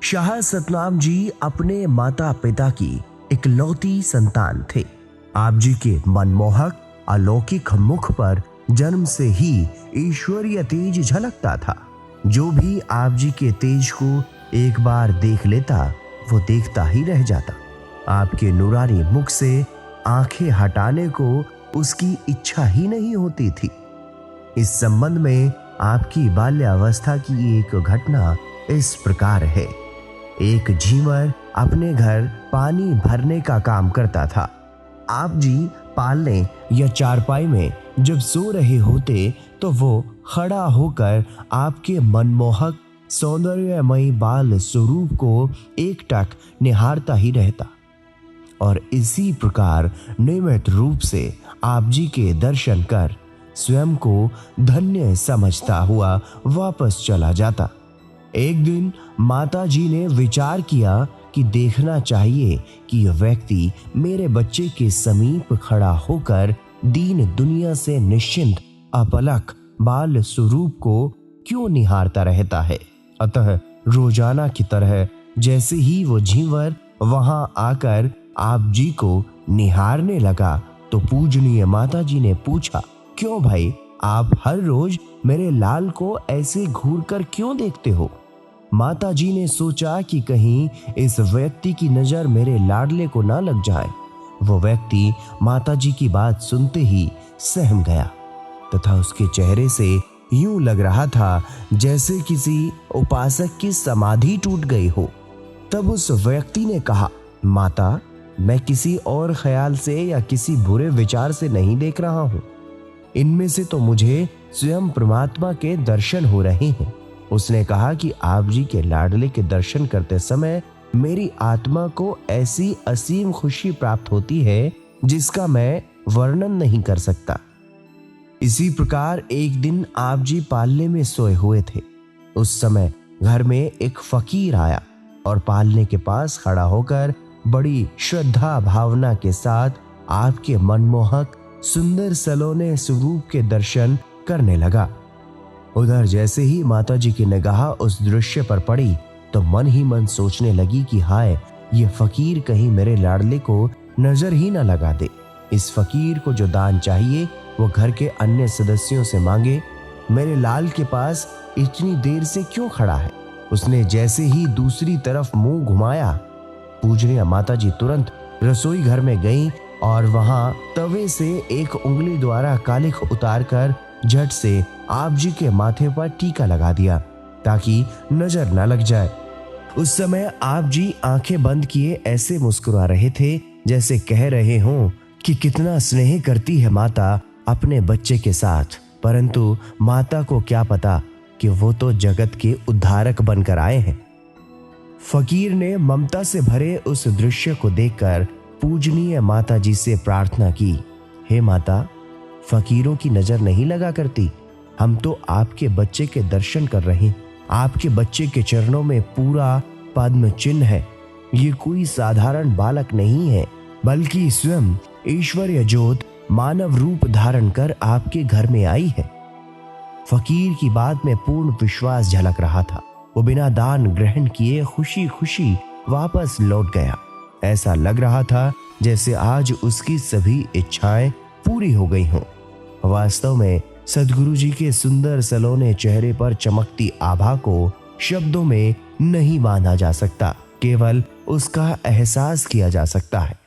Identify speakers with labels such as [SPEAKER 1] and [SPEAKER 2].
[SPEAKER 1] शाह सतनाम जी अपने माता पिता की इकलौती संतान थे। आप जी के मनमोहक अलौकिक मुख पर जन्म से ही ईश्वरीय तेज झलकता था। जो भी आप जी के तेज को एक बार देख लेता वो देखता ही रह जाता। आपके नूरानी मुख से आंखें हटाने को उसकी इच्छा ही नहीं होती थी। इस संबंध में आपकी बाल्यावस्था की एक घटना इस प्रकार है। एक झींवर अपने घर पानी भरने का काम करता था। आप जी पालने या चारपाई में जब सो रहे होते तो वो खड़ा होकर आपके मनमोहक सौंदर्यमयी बाल स्वरूप को एकटक निहारता ही रहता और इसी प्रकार नियमित रूप से आप जी के दर्शन कर स्वयं को धन्य समझता हुआ वापस चला जाता। एक दिन माता जी ने विचार किया कि देखना चाहिए कि यह व्यक्ति मेरे बच्चे के समीप खड़ा होकर दीन दुनिया से निश्चिंत अपलक बाल स्वरूप को क्यों निहारता रहता है। अतः रोजाना की तरह जैसे ही वो झींवर वहां आकर आप जी को निहारने लगा तो पूजनीय माता जी ने पूछा, क्यों भाई, आप हर रोज मेरे लाल को ऐसे घूर कर क्यों देखते हो। माता जी ने सोचा कि कहीं इस व्यक्ति की नजर मेरे लाडले को ना लग जाए। वो व्यक्ति माता जी की बात सुनते ही सहम गया तथा उसके चेहरे से यूं लग रहा था जैसे किसी उपासक की समाधि टूट गई हो। तब उस व्यक्ति ने कहा, माता, मैं किसी और ख्याल से या किसी बुरे विचार से नहीं देख रहा हूं। इनमें से तो मुझे स्वयं परमात्मा के दर्शन हो रहे हैं। उसने कहा कि आप जी के लाडले के दर्शन करते समय मेरी आत्मा को ऐसी असीम खुशी प्राप्त होती है जिसका मैं वर्णन नहीं कर सकता। इसी प्रकार एक दिन आप जी पालने में सोए हुए थे। उस समय घर में एक फकीर आया और पालने के पास खड़ा होकर बड़ी श्रद्धा भावना के साथ आपके मनमोहक सुंदर सलोने स्वरूप के दर्शन करने लगा। उधर जैसे ही माता जी की निगाह उस दृश्य पर पड़ी तो मन ही मन सोचने लगी कि हाय, ये फकीर कहीं मेरे लाडले को नजर ही न लगा दे। इस फकीर को जो दान चाहिए वो घर के अन्य सदस्यों से मांगे। मेरे लाल के पास इतनी देर से क्यों खड़ा है। उसने जैसे ही दूसरी तरफ मुंह घुमाया, पूजनीय माता जी तुरंत रसोई घर में गईं और वहां तवे से एक उंगली द्वारा कालिख उतारकर झट से आप जी के माथे पर टीका लगा दिया ताकि नजर न लग जाए। उस समय आप जी आंखें बंद किए ऐसे मुस्कुरा रहे थे जैसे कह रहे हों कि कितना स्नेह करती है माता अपने बच्चे के साथ, परंतु माता को क्या पता कि वो तो जगत के उद्धारक बनकर आए हैं। फकीर ने ममता से भरे उस दृश्य को देखकर पूजनीय माता जी से प्रार्थना की, हे माता, फकीरों की नजर नहीं लगा करती। हम तो आपके बच्चे के दर्शन कर रहे हैं। आपके बच्चे के चरणों में पूरा पद्म चिन्ह है। ये कोई साधारण बालक नहीं है, बल्कि स्वयं ईश्वरीय ज्योत मानव रूप धारण कर आपके घर में आई है। फकीर की बात में पूर्ण विश्वास झलक रहा था। वो बिना दान ग्रहण किए खुशी खुशी वापस लौट गया। ऐसा लग रहा था जैसे आज उसकी सभी इच्छाएं पूरी हो गई हों। वास्तव में सद्गुरु जी के सुंदर सलोने चेहरे पर चमकती आभा को शब्दों में नहीं बांधा जा सकता, केवल उसका एहसास किया जा सकता है।